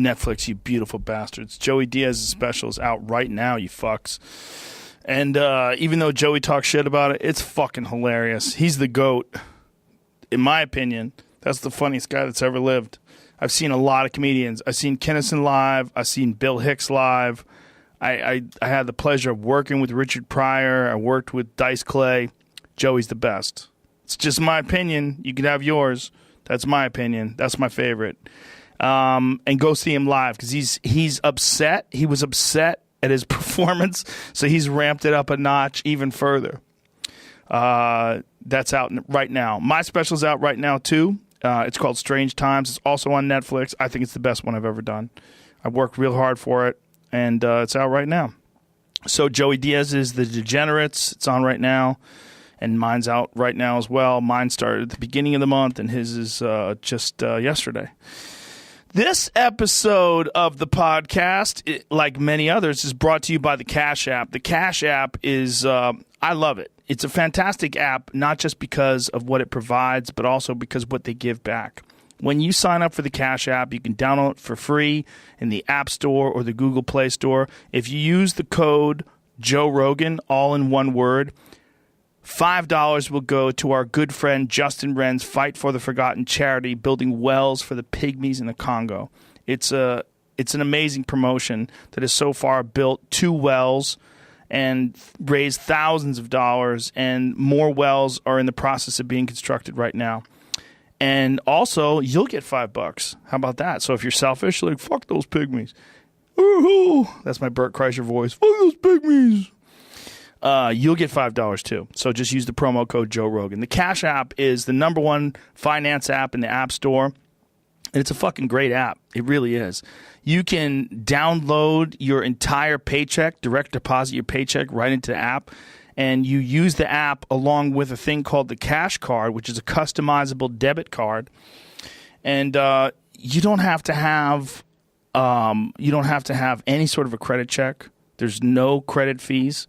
Netflix, you beautiful bastards. Joey Diaz's special is out right now, you fucks. And even though Joey talks shit about it, it's fucking hilarious. He's the GOAT, in my opinion. That's the funniest guy that's ever lived. I've seen a lot of comedians. I've seen Kinnison live. I've seen Bill Hicks live. I had the pleasure of working with Richard Pryor. I worked with Dice Clay. Joey's the best. It's just my opinion. You can have yours. That's my opinion. That's my favorite. And go see him live because he's upset. He was upset at his performance, so he's ramped it up a notch even further. That's out right now. My special's out right now, too. It's called Strange Times. It's also on Netflix. I think it's the best one I've ever done. I worked real hard for it, and it's out right now. So Joey Diaz is The Degenerates. It's on right now, and mine's out right now as well. Mine started at the beginning of the month, and his is just yesterday. This episode of the podcast, like many others, is brought to you by the Cash App. The Cash App is, I love it. It's a fantastic app, not just because of what it provides, but also because of what they give back. When you sign up for the Cash App, you can download it for free in the App Store or the Google Play Store. If you use the code Joe Rogan, all in one word, $5 will go to our good friend Justin Wren's Fight for the Forgotten charity, building wells for the pygmies in the Congo. It's an amazing promotion that has so far built 2 wells and raised thousands of dollars, and more wells are in the process of being constructed right now. And also, you'll get $5. How about that? So if you're selfish, you're like, fuck those pygmies. Ooh, that's my Bert Kreischer voice. Fuck those pygmies. You'll get $5 too. So just use the promo code Joe Rogan. The Cash App is the #1 finance app in the App Store. And it's a fucking great app. It really is. You can download your entire paycheck, direct deposit your paycheck right into the app. And you use the app along with a thing called the Cash Card, which is a customizable debit card. And you don't have to have any sort of a credit check. There's no credit fees.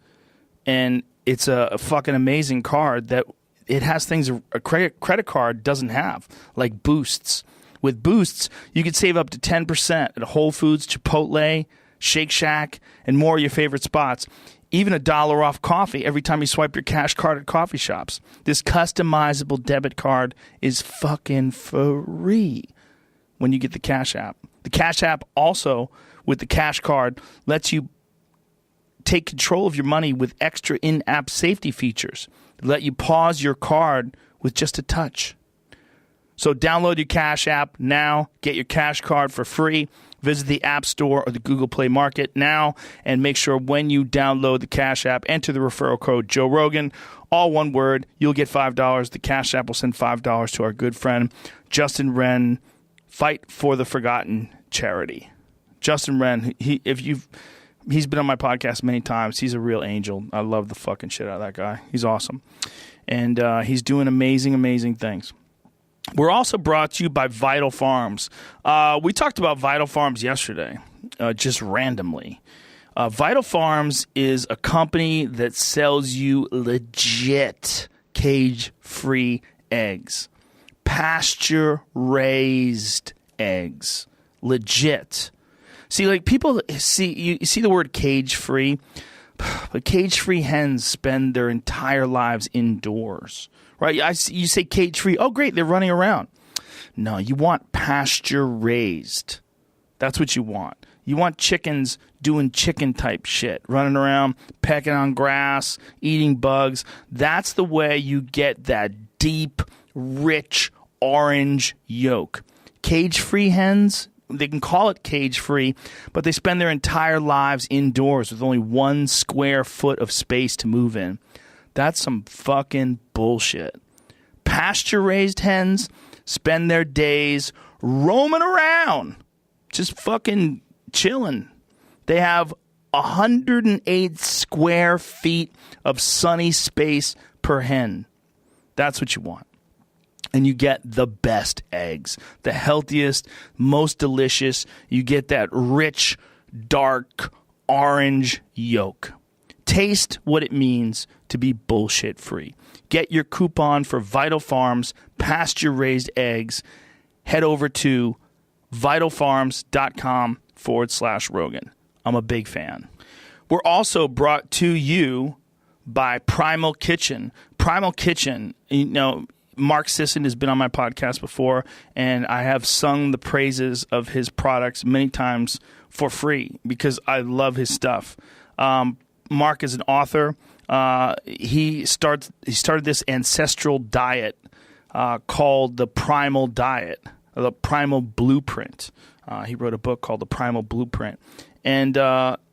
And it's a fucking amazing card that it has things a credit card doesn't have, like boosts. With boosts, you can save up to 10% at Whole Foods, Chipotle, Shake Shack, and more of your favorite spots. Even $1 off coffee every time you swipe your Cash Card at coffee shops. This customizable debit card is fucking free when you get the Cash App. The Cash App also, with the Cash Card, lets you take control of your money with extra in-app safety features. Let you pause your card with just a touch. So download your Cash App now. Get your Cash Card for free. Visit the App Store or the Google Play Market now. And make sure when you download the Cash App, enter the referral code Joe Rogan. All one word. You'll get $5. The Cash App will send $5 to our good friend Justin Wren, Fight for the Forgotten charity. Justin Wren, he's been on my podcast many times. He's a real angel. I love the fucking shit out of that guy. He's awesome. And he's doing amazing, amazing things. We're also brought to you by Vital Farms. We talked about Vital Farms yesterday, just randomly. Vital Farms is a company that sells you legit cage-free eggs. Pasture-raised eggs. Legit. See, like people you see the word cage-free, but cage-free hens spend their entire lives indoors. Right? You say cage-free. Oh, great. They're running around. No, you want pasture-raised. That's what you want. You want chickens doing chicken-type shit, running around, pecking on grass, eating bugs. That's the way you get that deep, rich, orange yolk. Cage-free hens, they can call it cage-free, but they spend their entire lives indoors with only 1 square foot of space to move in. That's some fucking bullshit. Pasture-raised hens spend their days roaming around, just fucking chilling. They have 108 square feet of sunny space per hen. That's what you want. And you get the best eggs, the healthiest, most delicious. You get that rich, dark, orange yolk. Taste what it means to be bullshit free. Get your coupon for Vital Farms pasture-raised eggs. Head over to vitalfarms.com/Rogan. I'm a big fan. We're also brought to you by Primal Kitchen. Primal Kitchen, you know, Mark Sisson has been on my podcast before, and I have sung the praises of his products many times for free because I love his stuff. Mark is an author. He started this ancestral diet called the Primal Diet, the Primal Blueprint. He wrote a book called The Primal Blueprint. And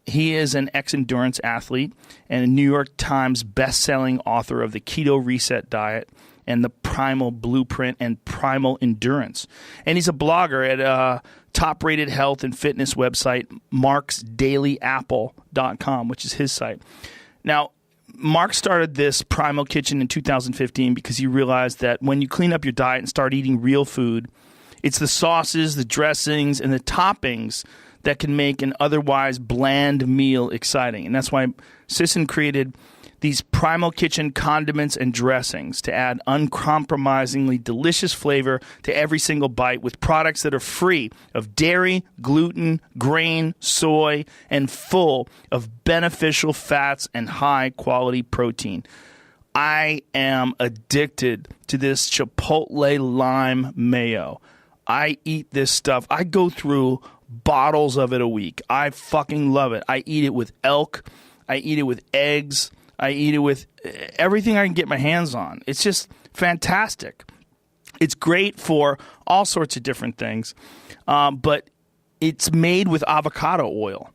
he is an ex-endurance athlete and a New York Times best-selling author of the Keto Reset Diet and the Primal Blueprint and Primal Endurance. And he's a blogger at a top-rated health and fitness website, marksdailyapple.com, which is his site. Now, Mark started this Primal Kitchen in 2015 because he realized that when you clean up your diet and start eating real food, it's the sauces, the dressings, and the toppings that can make an otherwise bland meal exciting. And that's why Sisson created these Primal Kitchen condiments and dressings to add uncompromisingly delicious flavor to every single bite with products that are free of dairy, gluten, grain, soy, and full of beneficial fats and high-quality protein. I am addicted to this Chipotle lime mayo. I eat this stuff. I go through bottles of it a week. I fucking love it. I eat it with elk. I eat it with eggs. I eat it with everything I can get my hands on. It's just fantastic. It's great for all sorts of different things, but it's made with avocado oil.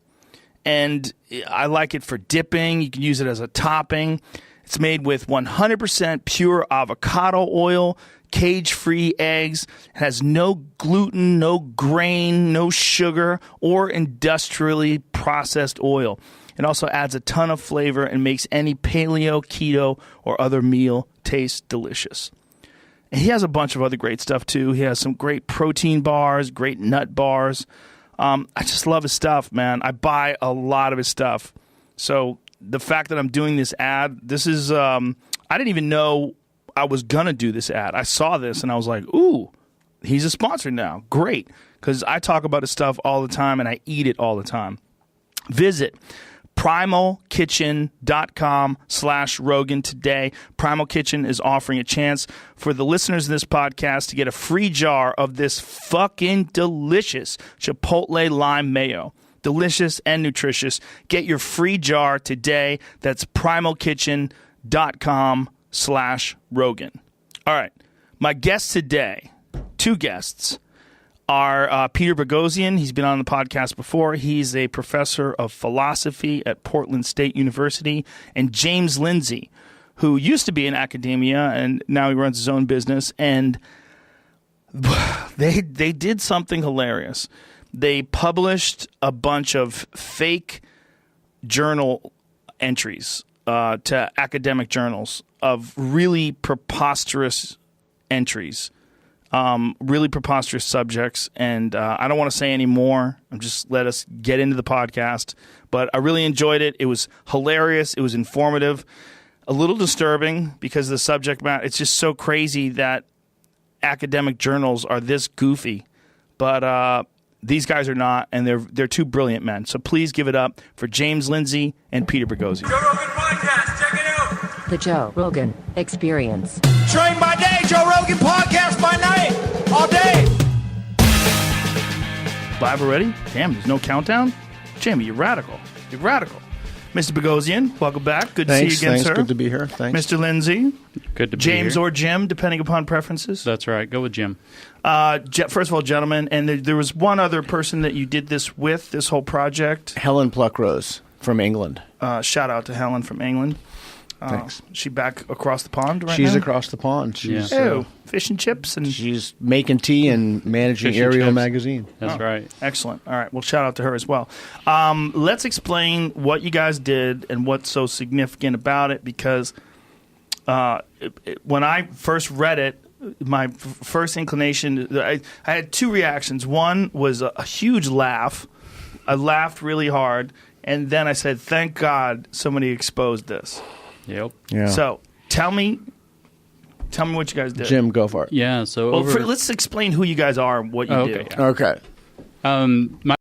And I like it for dipping. You can use it as a topping. It's made with 100% pure avocado oil, cage-free eggs. It has no gluten, no grain, no sugar, or industrially processed oil. It also adds a ton of flavor and makes any paleo, keto, or other meal taste delicious. And he has a bunch of other great stuff, too. He has some great protein bars, great nut bars. I just love his stuff, man. I buy a lot of his stuff. So the fact that I'm doing this ad, this is, I didn't even know I was going to do this ad. I saw this and I was like, ooh, he's a sponsor now. Great. Because I talk about his stuff all the time and I eat it all the time. Visit primalkitchen.com/Rogan today. Primal Kitchen is offering a chance for the listeners of this podcast to get a free jar of this fucking delicious Chipotle lime mayo. Delicious and nutritious. Get your free jar today. That's primalkitchen.com/Rogan. All right. My guests today, two guests, are Peter Boghossian. He's been on the podcast before. He's a professor of philosophy at Portland State University. And James Lindsay, who used to be in academia and now he runs his own business. And they did something hilarious. They published a bunch of fake journal entries to academic journals of really preposterous entries. Really preposterous subjects, and I don't want to say any more. Let us get into the podcast. But I really enjoyed it. It was hilarious. It was informative. A little disturbing because of the subject matter. It's just so crazy that academic journals are this goofy. But these guys are not, and they're two brilliant men. So please give it up for James Lindsay and Peter Boghossian. Joe Rogan Podcast, check it out. The Joe Rogan Experience. Train by day, Joe Rogan Podcast by night, all day. Live already? Damn, there's no countdown? Jamie, you're radical. You're radical. Mr. Boghossian, welcome back. Good to see you again, thanks. sir. Good to be here. Thanks. Mr. Lindsay. Good to be James here. or Jim, depending upon preferences. That's right. Go with Jim. First of all, gentlemen, and there was one other person that you did this with, this whole project. Helen Pluckrose from England. Shout out to Helen from England. Thanks. She back across the pond right now? She's across the pond. She's fish and chips. And she's making tea and managing Fish and Ariel chips. magazine. That's right. Excellent. All right. Well, shout out to her as well. Let's explain what you guys did and what's so significant about it, because when I first read it, my first inclination, I had two reactions. One was a huge laugh. I laughed really hard. And then I said, thank God somebody exposed this. Yep. Yeah. So tell me what you guys did. Jim, go for it. Yeah. So Well, let's explain who you guys are and what you do. Yeah. Okay. My